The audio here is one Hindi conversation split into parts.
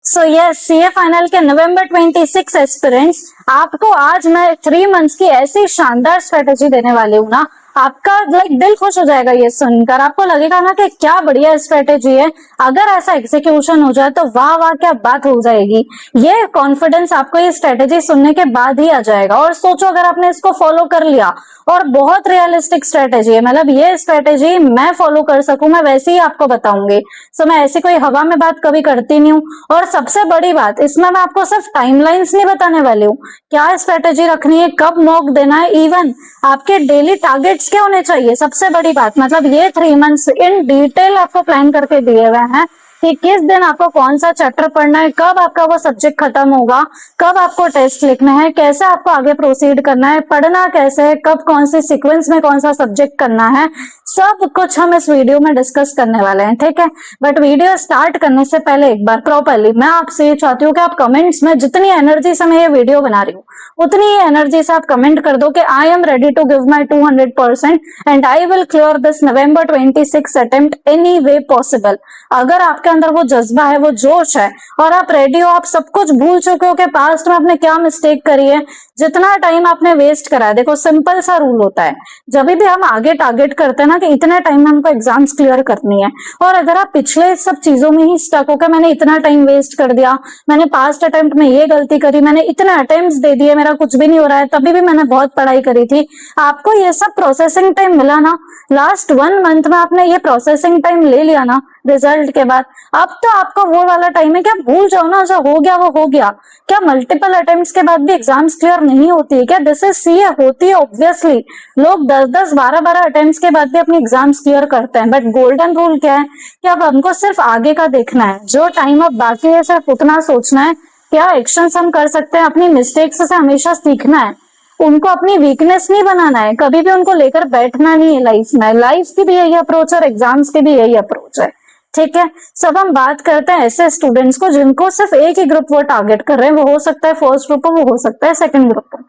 सो यस, सीए फाइनल के नवंबर 26 एस्पिरेंट्स, आपको आज मैं 3 मंथ्स की ऐसी शानदार स्ट्रेटेजी देने वाली हूँ ना, आपका लाइक दिल खुश हो जाएगा ये सुनकर। आपको लगेगा ना कि क्या बढ़िया स्ट्रेटेजी है, अगर ऐसा एग्जीक्यूशन हो जाए तो वाह वाह क्या बात हो जाएगी। ये कॉन्फिडेंस आपको ये स्ट्रेटेजी सुनने के बाद ही आ जाएगा। और सोचो अगर आपने इसको फॉलो कर लिया, और बहुत रियलिस्टिक स्ट्रेटेजी है, मतलब ये स्ट्रेटेजी मैं फॉलो कर सकूं, मैं वैसे ही आपको बताऊंगी। सो मैं ऐसी कोई हवा में बात कभी करती नहीं हूँ। और सबसे बड़ी बात, इसमें मैं आपको सिर्फ टाइमलाइंस नहीं बताने वाली हूँ, क्या स्ट्रेटेजी रखनी है, कब मॉक देना है, इवन आपके डेली टारगेट्स क्या होने चाहिए। सबसे बड़ी बात, मतलब ये 3 मंथ्स इन डिटेल आपको प्लान करके दिए हुए हैं कि किस दिन आपको कौन सा चैप्टर पढ़ना है, कब आपका वो सब्जेक्ट खत्म होगा, कब आपको टेस्ट लिखना है, कैसे आपको आगे प्रोसीड करना है, पढ़ना कैसे है, कब कौन सी सीक्वेंस में कौन सा सब्जेक्ट करना है, सब कुछ हम इस वीडियो में डिस्कस करने वाले हैं, ठीक है। बट वीडियो स्टार्ट करने से पहले एक बार प्रॉपरली मैं आपसे ये चाहती हूँ कि आप कमेंट्स में जितनी एनर्जी से मैं ये वीडियो बना रही हूँ, उतनी ही एनर्जी से आप कमेंट कर दो कि I am ready to give my 200% and I will clear this November 26 attempt any way possible. अगर आपके अंदर वो जज्बा है, वो जोश है, और आप रेडी हो, आप सब कुछ भूल चुके हो कि पास्ट में आपने क्या मिस्टेक करी है, जितना टाइम आपने वेस्ट करा है। देखो सिंपल सा रूल होता है, जब भी हम आगे टारगेट करते हैं ना कि इतने टाइम में हमको एग्जाम्स क्लियर करनी है, और अगर आप पिछले सब चीजों में ही स्टक हो कि मैंने इतना टाइम वेस्ट कर दिया, मैंने पास्ट अटेम्प्ट में ये गलती करी, मैंने इतने अटेम्प्ट्स दे दिए, मेरा कुछ भी नहीं हो रहा है, तभी भी मैंने बहुत पढ़ाई करी थी, आपको ये सब प्रोसेसिंग टाइम मिला ना, लास्ट 1 मंथ में आपने ये प्रोसेसिंग टाइम ले लिया ना रिजल्ट के बाद, अब तो आपका वो वाला टाइम है, क्या भूल जाओ ना, जो हो गया वो हो गया। क्या मल्टीपल अटेम्प्ट्स के बाद भी एग्जाम्स क्लियर नहीं होती है क्या? दिस इज सीए, होती है ऑब्वियसली। लोग 10-10 12-12 अटेम्प्ट्स के बाद भी अपनी एग्जाम्स क्लियर करते हैं। बट गोल्डन रूल क्या है कि अब हमको सिर्फ आगे का देखना है, जो टाइम अब बाकी है सिर्फ उतना सोचना है क्या एक्शंस हम कर सकते हैं, अपनी मिस्टेक्स से हमेशा सीखना है, उनको अपनी वीकनेस नहीं बनाना है, कभी भी उनको लेकर बैठना नहीं है लाइफ में। लाइफ की भी यही अप्रोच है और एग्जाम्स की भी यही अप्रोच है, ठीक है। सब हम बात करते हैं ऐसे स्टूडेंट्स को जिनको सिर्फ एक ही ग्रुप वो टारगेट कर रहे हैं, वो हो सकता है फर्स्ट ग्रुप हो, वो हो सकता है सेकंड ग्रुप हो,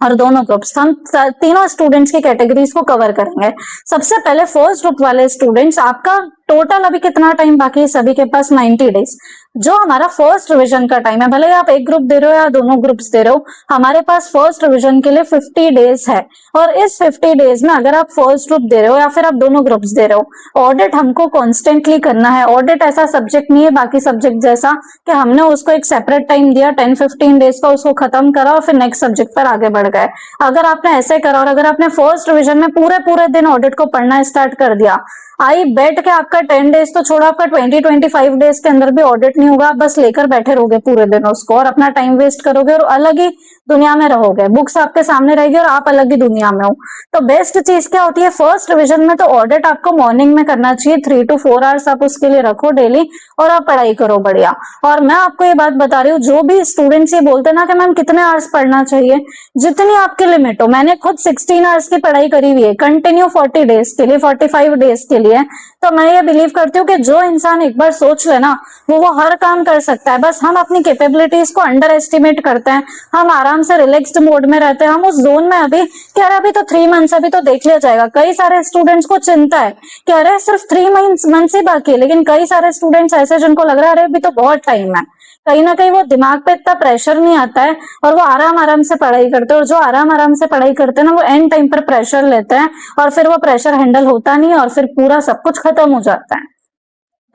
और दोनों ग्रुप्स हम तीनों स्टूडेंट्स की कैटेगरीज को कवर करेंगे। सबसे पहले फर्स्ट ग्रुप वाले स्टूडेंट्स, आपका टोटल अभी कितना टाइम बाकी है? सभी के पास 90 डेज। जो हमारा फर्स्ट रिवीजन का टाइम है, भले आप एक ग्रुप दे रहे हो या दोनों ग्रुप्स दे रहे हो, हमारे पास फर्स्ट रिवीजन के लिए 50 डेज है। और इस 50 डेज में अगर आप फर्स्ट ग्रुप दे रहे हो या फिर आप दोनों ग्रुप्स दे रहे हो, ऑडिट हमको कॉन्स्टेंटली करना है। ऑडिट ऐसा सब्जेक्ट नहीं है बाकी सब्जेक्ट जैसा कि हमने उसको एक सेपरेट टाइम दिया 10-15 डेज का, उसको खत्म करा और फिर नेक्स्ट सब्जेक्ट पर आगे बढ़ गए। अगर आपने ऐसे करा और अगर आपने फर्स्ट रिवीजन में पूरे पूरे दिन ऑडिट को पढ़ना स्टार्ट कर दिया, आई बेट के आपका 10 डेज तो छोड़ा, आपका 20-25 डेज के अंदर भी ऑडिट नहीं होगा। आप बस लेकर बैठे रहोगे पूरे दिन उसको और अपना टाइम वेस्ट करोगे और अलग ही दुनिया में रहोगे। बुक्स आपके सामने रहेगी और आप अलग ही दुनिया में हो। तो बेस्ट चीज क्या होती है फर्स्ट रिवीजन में? तो ऑडिट आपको मॉर्निंग में करना चाहिए, 3 to 4 आवर्स आप उसके लिए रखो डेली और आप पढ़ाई करो बढ़िया। और मैं आपको ये बात बता रही हूँ, जो भी स्टूडेंट्स ये बोलते हैं ना कि मैम कितने आवर्स पढ़ना चाहिए, जितनी आपकी लिमिट हो। मैंने खुद 16 आवर्स की पढ़ाई करी हुई है कंटिन्यू 40 डेज के लिए, 45 डेज के लिए। तो मैं ये बिलीव करती हूँ कि जो इंसान एक बार सोच ले ना, वो हर काम कर सकता है। बस हम अपनी कैपेबिलिटीज को अंडर एस्टिमेट करते हैं, हम आराम से रिलैक्स्ड मोड में रहते हैं, हम उस जोन में अभी कि अरे अभी तो 3 मंथ्स, अभी तो देख लिया जाएगा। कई सारे स्टूडेंट्स को चिंता है कि अरे सिर्फ 3 मंथ्स ही बाकी है, लेकिन कई सारे स्टूडेंट्स ऐसे जिनको लग रहा है अरे अभी तो बहुत टाइम है। कहीं ना कहीं वो दिमाग पे इतना प्रेशर नहीं आता है और वो आराम आराम से पढ़ाई करते हैं। और जो आराम आराम से पढ़ाई करते हैं ना, वो एंड टाइम पर प्रेशर लेते हैं और फिर वो प्रेशर हैंडल होता नहीं और फिर पूरा सब कुछ खत्म हो जाता है।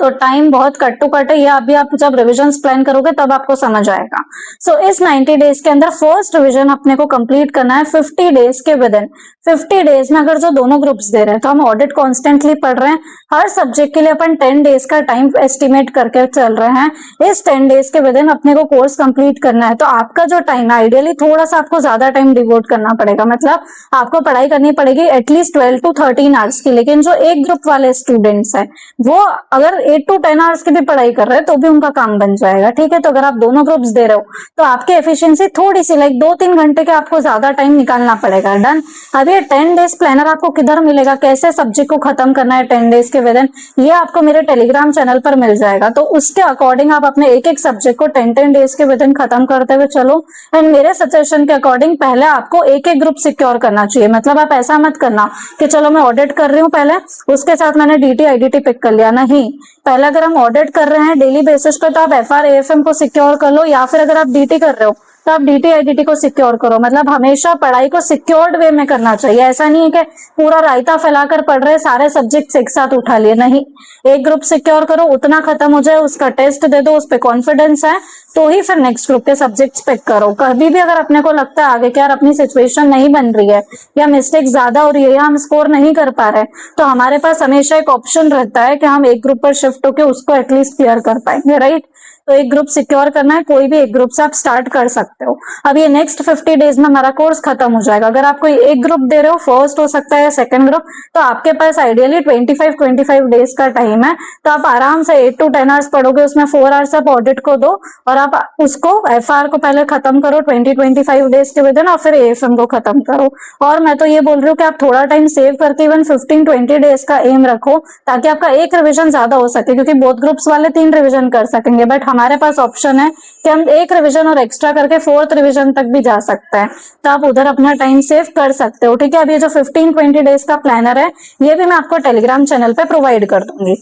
तो टाइम बहुत कट टू कट है, ये अभी आप जब रिविजन्स प्लान करोगे तब आपको समझ आएगा। सो इस 90 डेज के अंदर फर्स्ट रिविजन अपने को कंप्लीट करना है 50 डेज के विद इन। 50 डेज में अगर जो दोनों ग्रुप्स दे रहे हैं, तो हम ऑडिट कॉन्स्टेंटली पढ़ रहे हैं, हर सब्जेक्ट के लिए अपन 10 डेज का टाइम एस्टिमेट करके चल रहे हैं। इस 10 डेज के विद इन अपने को कोर्स कंप्लीट करना है। तो आपका जो टाइम है, आइडियली थोड़ा सा आपको ज्यादा टाइम डिवोट करना पड़ेगा, मतलब आपको पढ़ाई करनी पड़ेगी एटलीस्ट 12 to 13 आवर्स की। लेकिन जो एक ग्रुप वाले स्टूडेंट्स है, वो अगर 8 to 10 आवर्स की भी पढ़ाई कर रहे हैं तो भी उनका काम बन जाएगा, ठीक है। तो अगर आप दोनों ग्रुप्स दे रहे हो तो आपकी एफिशिएंसी थोड़ी सी लाइक 2-3 घंटे के आपको ज्यादा टाइम निकालना पड़ेगा। डन। अब ये 10 डेज प्लानर आपको किधर मिलेगा, कैसे सब्जेक्ट को खत्म करना है 10 डेज के विद इन, ये आपको मेरे टेलीग्राम चैनल पर मिल जाएगा। तो उसके अकॉर्डिंग आप अपने एक एक सब्जेक्ट को 10-10 डेज के विद इन खत्म करते हुए चलो। एंड मेरे सजेशन के अकॉर्डिंग पहले आपको एक एक ग्रुप सिक्योर करना चाहिए। मतलब आप ऐसा मत करना कि चलो मैं ऑडिट कर रही हूँ पहले, उसके साथ मैंने डीटी आईडीटी पिक कर लिया, नहीं। पहले अगर हम ऑडिट कर रहे हैं डेली बेसिस पे तो आप FR AFM को सिक्योर कर लो, या फिर अगर आप DT कर रहे हो तो आप DT IDT को सिक्योर करो। मतलब हमेशा पढ़ाई को सिक्योर्ड वे में करना चाहिए। ऐसा नहीं है कि पूरा रायता फैलाकर पढ़ रहे, सारे सब्जेक्ट्स एक साथ उठा लिए, नहीं। एक ग्रुप सिक्योर करो, उतना खत्म हो जाए, उसका टेस्ट दे दो, उस पर कॉन्फिडेंस है तो ही फिर नेक्स्ट ग्रुप के सब्जेक्ट्स पिक करो। कभी भी अगर अपने को लगता है आगे कि यार अपनी सिचुएशन नहीं बन रही है या मिस्टेक ज्यादा हो रही है या हम स्कोर नहीं कर पा रहे, तो हमारे पास हमेशा एक ऑप्शन रहता है कि हम एक ग्रुप पर शिफ्ट होकर उसको एटलीस्ट क्लियर कर पाएंगे, राइट। तो एक ग्रुप सिक्योर करना है, कोई भी एक ग्रुप से आप स्टार्ट कर सकते हो। अब ये नेक्स्ट 50 डेज में हमारा कोर्स खत्म हो जाएगा। अगर आप कोई एक ग्रुप दे रहे हो, फर्स्ट हो सकता है सेकंड ग्रुप, तो आपके पास आइडियली 25 डेज का टाइम है। तो आप आराम से 8 to 10 आवर्स पढ़ोगे, उसमें 4 आवर्स आप ऑडिट को दो और आप उसको FR को पहले खत्म करो 25 डेज के विदिन, और फिर AFM को खत्म करो। और मैं तो ये बोल रही हूँ कि आप थोड़ा टाइम सेव करके इवन 15-20 डेज का एम रखो, ताकि आपका एक रिविजन ज्यादा हो सके, क्योंकि बोथ ग्रुप्स वाले 3 रिविजन कर सकेंगे, बट हमारे पास ऑप्शन है कि हम एक रिवीजन और एक्स्ट्रा करके 4th रिवीजन तक भी जा सकते हैं। तो आप उधर अपना टाइम सेव कर सकते हो, ठीक है। अब ये जो 15-20 डेज का प्लानर है, ये भी मैं आपको टेलीग्राम चैनल पे प्रोवाइड कर दूंगी।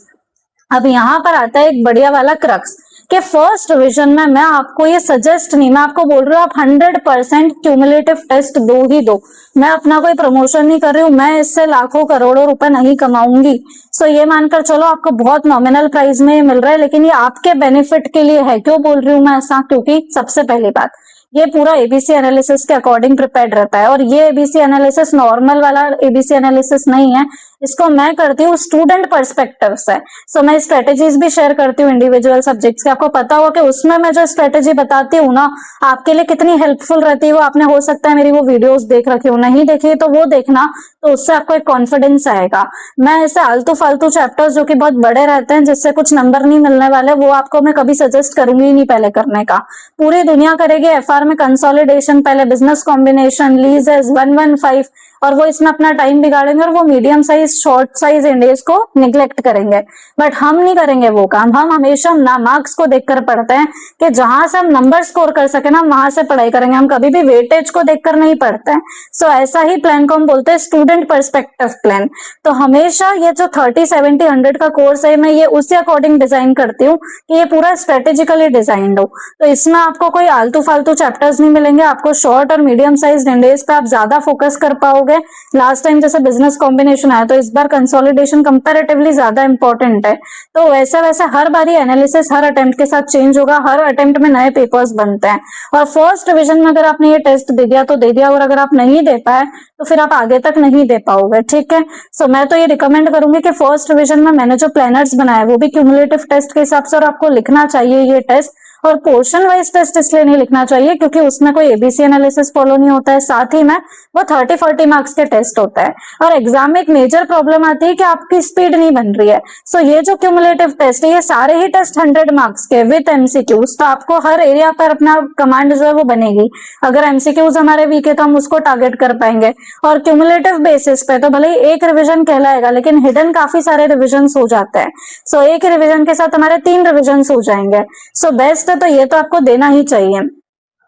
अब यहाँ पर आता है एक बढ़िया वाला क्रक्स कि फर्स्ट रिवीजन में मैं आपको ये सजेस्ट नहीं, मैं आपको बोल रही हूँ आप 100% क्यूमुलेटिव टेस्ट दो ही दो। मैं अपना कोई प्रमोशन नहीं कर रही हूँ, मैं इससे लाखों करोड़ों रुपए नहीं कमाऊंगी। सो ये मानकर चलो आपको बहुत नॉमिनल प्राइस में ये मिल रहा है, लेकिन ये आपके बेनिफिट के लिए है। क्यों बोल रही हूँ मैं ऐसा? क्योंकि सबसे पहली बात, ये पूरा ABC एनालिसिस के अकॉर्डिंग प्रिपेयर्ड रहता है, और ये ABC एनालिसिस नॉर्मल वाला ABC एनालिसिस नहीं है, इसको मैं करती हूँ स्टूडेंट पर्सपेक्टिव से। सो मैं स्ट्रेटेजीज भी शेयर करती हूँ इंडिविजुअल सब्जेक्ट्स के। आपको पता होगा कि उसमें मैं जो स्ट्रेटेजी बताती हूँ ना, आपके लिए कितनी हेल्पफुल रहती है वो आपने हो सकता है मेरी वो वीडियोस देख रखी हो, नहीं देखी तो वो देखना, तो उससे आपको एक कॉन्फिडेंस आएगा। मैं ऐसे आलतू फालतू चैप्टर्स जो कि बहुत बड़े रहते हैं, जिससे कुछ नंबर नहीं मिलने वाले, वो आपको मैं कभी सजेस्ट करूंगी ही नहीं पहले करने का। पूरी दुनिया करेगी FR में कंसोलिडेशन, पहले बिजनेस कॉम्बिनेशन, लीजेस 115, और वो इसमें अपना टाइम बिगाड़ेंगे और वो मीडियम साइज शॉर्ट साइज इंडेज को निग्लेक्ट करेंगे। बट हम नहीं करेंगे वो काम। हम हमेशा ना मार्क्स को देखकर पढ़ते हैं कि जहां से हम नंबर स्कोर कर सके ना, वहां से पढ़ाई करेंगे। हम कभी भी वेटेज को देखकर नहीं पढ़ते हैं। सो ऐसा ही प्लान को हम बोलते हैं स्टूडेंट पर्सपेक्टिव प्लान। तो हमेशा ये जो 30, 70, 100 का कोर्स है, मैं ये उसी अकॉर्डिंग डिजाइन करती हूँ कि ये पूरा स्ट्रेटेजिकली डिजाइंड हो। तो इसमें आपको कोई आलतू फालतू चैप्टर्स नहीं मिलेंगे, आपको शॉर्ट और मीडियम साइज इंडेज पे आप ज्यादा फोकस कर पाओगे। लास्ट टाइम जैसे बिजनेस कॉम्बिनेशन आया, तो इस बार कंसोलिडेशन कंपैरेटिवली ज्यादा इंपॉर्टेंट है। तो वैसे वैसे हर बारी एनालिसिस हर अटेम्प्ट के साथ चेंज होगा, हर अटेम्प्ट में नए पेपर्स बनते हैं। और फर्स्ट रिवीजन में अगर आपने ये टेस्ट दे दिया तो दे दिया, और अगर आप नहीं दे पाए तो फिर आप आगे तक नहीं दे पाओगे, ठीक है। सो मैं तो ये रिकमेंड करूंगी कि फर्स्ट रिवीजन में मैंने जो प्लानर्स बनाए वो भी क्यूमुलेटिव टेस्ट के हिसाब से, और आपको लिखना चाहिए ये टेस्ट। और पोर्शन वाइज टेस्ट इसलिए नहीं लिखना चाहिए क्योंकि उसमें कोई ABC एनालिसिस फॉलो नहीं होता है, साथ ही में वो 30-40 मार्क्स के टेस्ट होता है। और एग्जाम में एक मेजर प्रॉब्लम आती है कि आपकी स्पीड नहीं बन रही है। सो ये जो क्यूमुलेटिव टेस्ट है, ये सारे ही टेस्ट 100 मार्क्स के विद MCQs, तो आपको हर एरिया पर अपना कमांड जो है वो बनेगी। अगर MCQs हमारे वीक है तो हम उसको टारगेट कर पाएंगे, और क्यूमुलेटिव बेसिस पे तो भले ही एक रिविजन कहलाएगा, लेकिन हिडन काफी सारे रिविजन हो जाते हैं। सो एक रिविजन के साथ हमारे 3 रिविजन हो जाएंगे। सो बेस्ट है, तो ये तो आपको देना ही चाहिए।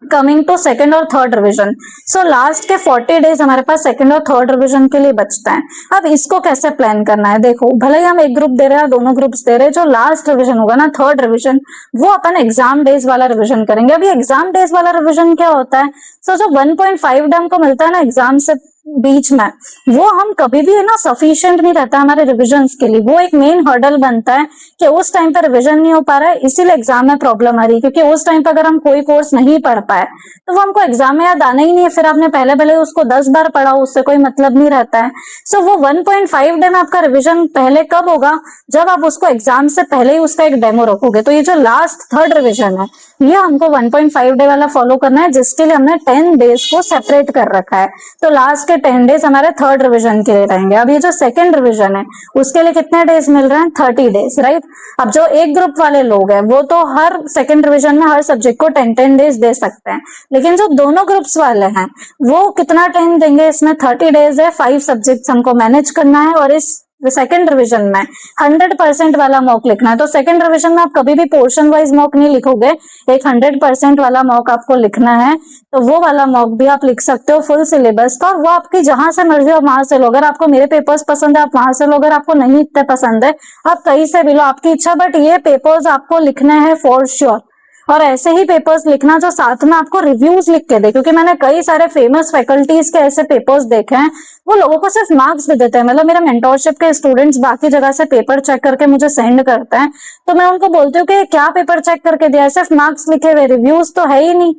कमिंग टू सेकंड और थर्ड रिवीजन, सो लास्ट के 40 डेज हमारे पास सेकंड और थर्ड रिवीजन के लिए बचते हैं। अब इसको कैसे प्लान करना है, देखो भले ही हम एक ग्रुप दे रहे हैं, दोनों ग्रुप्स दे रहे हैं, जो लास्ट रिवीजन होगा ना, थर्ड रिवीजन, वो अपन एग्जाम डेज वाला रिवीजन करेंगे। अभी एग्जाम डेज वाला रिवीजन क्या होता है? सो जो 1.5 डैम को मिलता है ना एग्जाम से बीच में, वो हम कभी भी है ना सफिशिएंट नहीं रहता हमारे रिविजन्स के लिए। वो एक मेन हर्डल बनता है कि उस टाइम पर रिविजन नहीं हो पा रहा है, इसीलिए एग्जाम में प्रॉब्लम आ रही है। क्योंकि उस टाइम पर अगर हम कोई कोर्स नहीं पढ़ पाए तो वो हमको एग्जाम में याद आना ही नहीं है, फिर आपने पहले पहले उसको 10 बार पढ़ा, उससे कोई मतलब नहीं रहता है। सो वो 1.5 डे में आपका रिविजन पहले कब होगा? जब आप उसको एग्जाम से पहले ही उसका एक डेमो रखोगे। तो ये जो लास्ट थर्ड रिविजन है, ये हमको 1.5 डे वाला फॉलो करना है, जिसके लिए हमने 10 डेज को सेपरेट कर रखा है। तो लास्ट के 10 डेज हमारे थर्ड रिवीजन के लिए रहेंगे। अब ये जो सेकंड रिवीजन है, उसके लिए कितने डेज मिल रहे हैं? 30 डेज, राइट। अब जो एक ग्रुप वाले लोग हैं, वो तो हर सेकंड रिवीजन में हर सब्जेक्ट को 10-10 डेज दे सकते हैं, लेकिन जो दोनों ग्रुप्स वाले हैं वो कितना टाइम देंगे? इसमें 30 डेज है, 5 सब्जेक्ट्स हमको मैनेज करना है, और इस सेकंड रिवीजन में 100% वाला मॉक लिखना है, तो सेकंड रिवीजन में आप कभी भी पोर्शन वाइज मॉक नहीं लिखोगे, एक 100% वाला मॉक आपको लिखना है। तो वो वाला मॉक भी आप लिख सकते हो फुल सिलेबस का, वो आपकी जहां से मर्जी आप वहां से लो। अगर आपको मेरे पेपर्स पसंद है आप वहां से लो, अगर आपको नहीं इतने पसंद है आप कहीं से भी लो, आपकी इच्छा। बट ये पेपर्स आपको लिखने हैं फॉर श्योर, और ऐसे ही पेपर्स लिखना जो साथ में आपको रिव्यूज लिख के दे, क्योंकि मैंने कई सारे फेमस फैकल्टीज के ऐसे पेपर्स देखे हैं, वो लोगों को सिर्फ मार्क्स दे देते हैं। मतलब मेरे मेंटोरशिप के स्टूडेंट्स बाकी जगह से पेपर चेक करके मुझे सेंड करते हैं, तो मैं उनको बोलती हूँ कि क्या पेपर चेक करके दिया है, सिर्फ मार्क्स लिखे हुए, रिव्यूज तो है ही नहीं,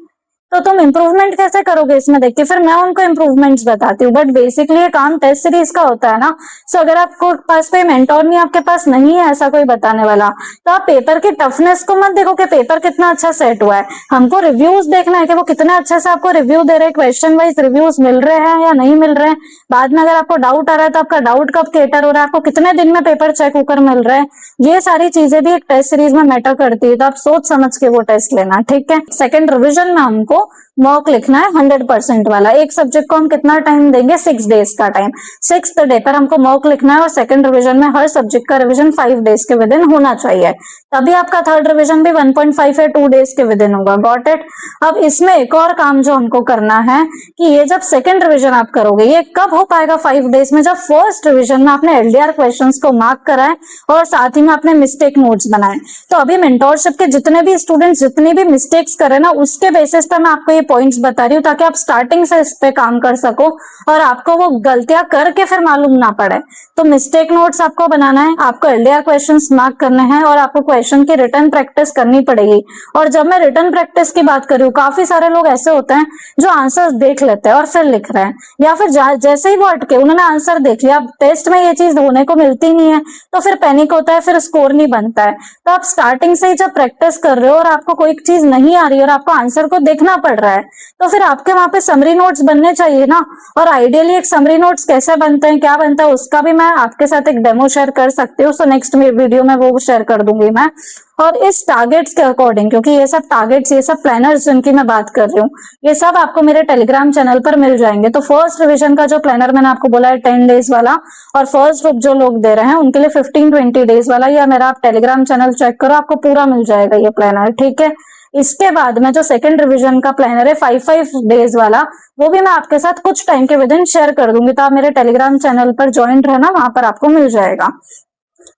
तो तुम इम्प्रूवमेंट कैसे करोगे इसमें देख के। फिर मैं उनको इम्प्रूवमेंट्स बताती हूँ। बट बेसिकली ये काम टेस्ट सीरीज का होता है ना, सो अगर आपको पास कोई मेंटोर नहीं, आपके पास नहीं है ऐसा कोई बताने वाला, तो आप पेपर की टफनेस को मत देखो कि पेपर कितना अच्छा सेट हुआ है, हमको रिव्यूज देखना है कि वो कितने अच्छे से आपको रिव्यू दे रहे हैं, क्वेश्चन वाइज रिव्यूज मिल रहे हैं या नहीं मिल रहे हैं। बाद में अगर आपको डाउट आ रहा है तो आपका डाउट कब क्लियर हो रहा है, आपको कितने दिन में पेपर चेक होकर मिल रहा है, ये सारी चीजें भी एक टेस्ट सीरीज में मैटर करती है। तो आप सोच समझ के वो टेस्ट लेना, ठीक है। सेकंड रिवीजन में हमको मॉक लिखना है 100% वाला। एक सब्जेक्ट को हम कितना टाइम देंगे, 6 डेज का टाइम। 6th डे पर हमको मॉक लिखना है, और सेकंड रिवीजन में हर सब्जेक्ट का रिवीजन 5 डेज के विद इन होना चाहिए, तभी आपका थर्ड रिवीजन भी 1.5 या 2 डेज के विद इन होगा। Got it. अब इसमें एक और काम जो हमको करना है कि ये जब सेकंड रिवीजन आप करोगे, ये कब हो पाएगा 5 डेज में, जब फर्स्ट रिवीजन में आपने एलडीआर क्वेश्चंस को मार्क करा है और साथ ही में आपने मिस्टेक नोट्स बनाए। तो अभी मेंटोरशिप के जितने भी स्टूडेंट्स जितनी भी मिस्टेक्स करे ना, उसके बेसिस पर मैं आपको ये पॉइंट्स बता रही हूँ, ताकि आप स्टार्टिंग से इस पे काम कर सको और आपको वो गलतियां करके फिर मालूम ना पड़े। तो मिस्टेक नोट्स आपको बनाना है, आपको एलडीआर क्वेश्चंस मार्क करने हैं, और आपको क्वेश्चन की रिटर्न प्रैक्टिस करनी पड़ेगी। और जब मैं रिटर्न प्रैक्टिस की बात कर रही हूँ, काफी सारे लोग ऐसे होते हैं जो आंसर्स देख लेते हैं और फिर लिख रहे हैं, या फिर जैसे ही वो अटके उन्होंने आंसर देख लिया, टेस्ट में ये चीज होने को मिलती नहीं है, तो फिर पैनिक होता है, फिर स्कोर नहीं बनता है। तो आप स्टार्टिंग से ही जब प्रैक्टिस कर रहे हो और आपको कोई चीज नहीं आ रही और आपको आंसर को देखना पड़ रहा है, तो फिर आपके वहां पे समरी नोट्स बनने चाहिए ना। और आइडियली एक समरी नोट्स कैसे बनते हैं, क्या बनता है, उसका भी मैं आपके साथ एक डेमो शेयर कर सकती हूँ। सो नेक्स्ट वीडियो में वो शेयर कर दूंगी मैं। और इस टारगेट्स के अकॉर्डिंग, क्योंकि ये सब टारगेट्स, ये सब प्लानर्स जिनकी मैं बात कर रही हूँ, ये सब आपको मेरे टेलीग्राम चैनल पर मिल जाएंगे। तो फर्स्ट रिवीजन का जो प्लानर मैंने आपको बोला है 10 डेज वाला, और फर्स्ट ग्रुप जो लोग दे रहे हैं उनके लिए 15-20 डेज वाला, या मेरा आप टेलीग्राम चैनल चेक करो, आपको पूरा मिल जाएगा ये प्लानर, ठीक है। इसके बाद में जो सेकंड रिवीजन का प्लानर है 5 डेज वाला, वो भी मैं आपके साथ कुछ टाइम के विद इन शेयर कर दूंगी, तो आप मेरे टेलीग्राम चैनल पर ज्वाइन रहना, वहां पर आपको मिल जाएगा।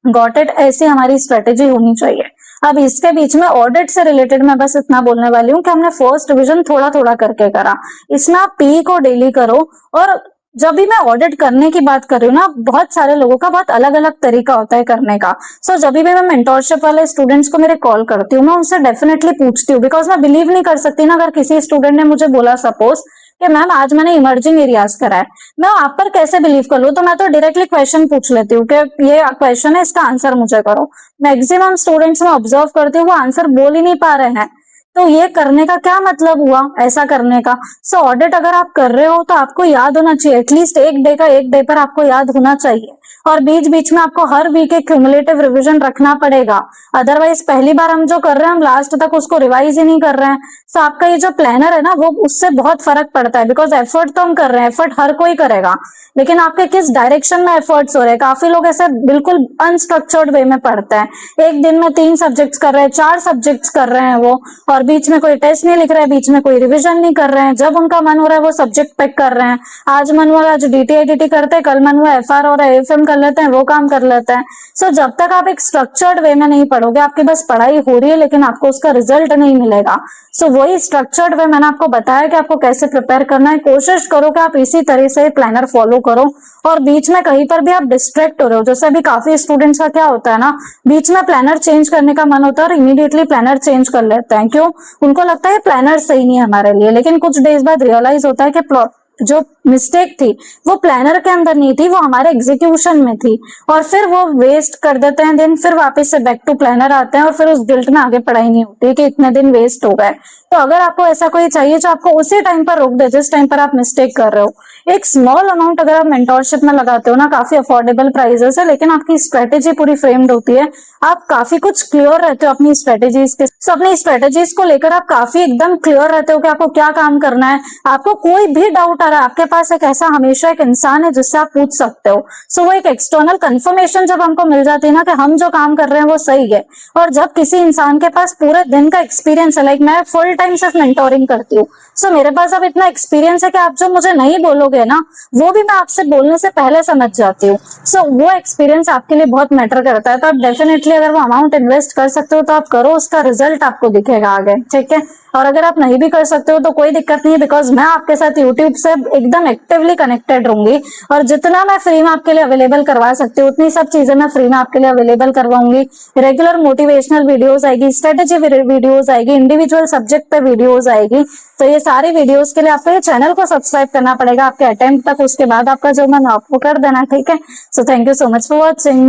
Got it. ऐसी हमारी स्ट्रेटेजी होनी चाहिए। अब इसके बीच में ऑडिट से रिलेटेड मैं बस इतना बोलने वाली हूँ कि हमने फर्स्ट रिवीजन थोड़ा थोड़ा करके करा, इसमें आप पी को डेली करो। और जब भी मैं ऑडिट करने की बात कर रही हूँ ना, बहुत सारे लोगों का बहुत अलग अलग तरीका होता है करने का। सो जब भी मैं मेंटोरशिप वाले स्टूडेंट्स को मेरे कॉल करती हूँ, मैं उनसे डेफिनेटली पूछती हूँ, बिकॉज मैं बिलीव नहीं कर सकती ना, अगर किसी स्टूडेंट ने मुझे बोला सपोज कि मैम आज मैंने इमर्जिंग एरियाज करा है, मैं आप पर कैसे बिलीव कर लूं। तो मैं तो डायरेक्टली क्वेश्चन पूछ लेती हूँ कि ये क्वेश्चन है, इसका आंसर मुझे करो। मैक्सिमम स्टूडेंट्स में ऑब्जर्व करती हूँ वो आंसर बोल ही नहीं पा रहे हैं, तो ये करने का क्या मतलब हुआ, ऐसा करने का। सो ऑडिट अगर आप कर रहे हो तो आपको याद होना चाहिए, एटलीस्ट एक डे पर आपको याद होना चाहिए, और बीच बीच में आपको हर वीक एक क्यूमुलेटिव रिवीजन रखना पड़ेगा। अदरवाइज पहली बार हम जो कर रहे हैं हम लास्ट तक उसको रिवाइज ही नहीं कर रहे हैं। सो आपका ये जो प्लानर है ना, वो उससे बहुत फर्क पड़ता है, बिकॉज एफर्ट तो हम कर रहे हैं, एफर्ट हर कोई करेगा, लेकिन आपके किस डायरेक्शन में एफर्ट्स हो रहे हैं। काफी लोग ऐसे बिल्कुल अनस्ट्रक्चर्ड वे में पढ़ते हैं, एक दिन में 3 सब्जेक्ट्स कर रहे हैं, 4 सब्जेक्ट्स कर रहे हैं वो, और बीच में कोई टेस्ट नहीं लिख रहे हैं, बीच में कोई रिविजन नहीं कर रहे हैं। जब उनका मन हो रहा है वो सब्जेक्ट पिक कर रहे हैं, आज मन हुआ आज DTITT करते हैं, कल मन हुआ FR और AFM कर लेते हैं, वो काम कर लेते हैं। सो जब तक आप एक स्ट्रक्चर्ड वे में नहीं पढ़ोगे, आपकी बस पढ़ाई हो रही है लेकिन आपको उसका रिजल्ट नहीं मिलेगा। सो वही स्ट्रक्चर्ड वे मैंने आपको बताया कि आपको कैसे प्रिपेयर करना है। कोशिश करो कि आप इसी तरह से प्लानर फॉलो करो, और बीच में कहीं पर भी आप डिस्ट्रैक्ट हो रहे हो, जैसे अभी काफी स्टूडेंट्स का क्या होता है ना, बीच में प्लानर चेंज करने का मन होता है और इमीडिएटली प्लानर चेंज कर लेते हैं। क्यों? उनको लगता है प्लानर सही नहीं है हमारे लिए, लेकिन कुछ डेज बाद रियलाइज होता है कि जो मिस्टेक थी वो प्लानर के अंदर नहीं थी, वो हमारे एग्जीक्यूशन में थी, और फिर वो वेस्ट कर देते हैं। देन फिर वापस से बैक टू प्लानर आते हैं और फिर उस गिल्ट में आगे पढ़ाई नहीं होती कि इतने दिन वेस्ट हो गए। तो अगर आपको ऐसा कोई चाहिए जो आपको उसी टाइम पर रोक दे जिस टाइम पर आप मिस्टेक कर रहे हो, एक स्मॉल अमाउंट अगर आप मेंटोरशिप में लगाते हो ना, काफी अफोर्डेबल प्राइसेस है, लेकिन आपकी स्ट्रेटेजी पूरी फ्रेम्ड होती है, आप काफी कुछ क्लियर रहते हो अपनी स्ट्रेटेजीज के। सो अपनी स्ट्रेटेजीज को लेकर आप काफी एकदम क्लियर रहते हो कि आपको क्या काम करना है। आपको कोई भी डाउट आ रहा है, आपके पास एक ऐसा हमेशा एक इंसान है जिससे आप पूछ सकते हो। सो वो एक एक्सटर्नल कंफर्मेशन जब हमको मिल जाती है ना कि हम जो काम कर रहे हैं वो सही है, और जब किसी इंसान के पास पूरे दिन का एक्सपीरियंस है, लाइक मैं फुल टाइम सिर्फ मेंटोरिंग करती हूँ, सो मेरे पास अब इतना एक्सपीरियंस है कि आप जो मुझे नहीं बोलोगे ना वो भी मैं आपसे बोलने से पहले समझ जाती हूँ। सो वो एक्सपीरियंस आपके लिए बहुत मैटर करता है। तो आप डेफिनेटली अगर वो अमाउंट इन्वेस्ट कर सकते हो तो आप करो, उसका रिजल्ट आपको दिखेगा आगे, ठीक है। और अगर आप नहीं भी कर सकते हो तो कोई दिक्कत नहीं है, बिकॉज मैं आपके साथ यूट्यूब से एकदम एक्टिवली कनेक्टेड रहूंगी, और जितना मैं फ्री में आपके लिए अवेलेबल करवा सकती हूँ उतनी सब चीजें मैं फ्री में आपके लिए अवेलेबल करवाऊंगी। रेगुलर मोटिवेशनल वीडियोस आएगी, स्ट्रेटेजी वीडियोस आएगी, इंडिविजुअल सब्जेक्ट पे वीडियोस आएगी। तो ये सारी वीडियोस के लिए आपको ये चैनल को सब्सक्राइब करना पड़ेगा आपके अटेम्प्ट तक, उसके बाद आपका जो मन आपको कर देना, ठीक है। So thank you so much for watching.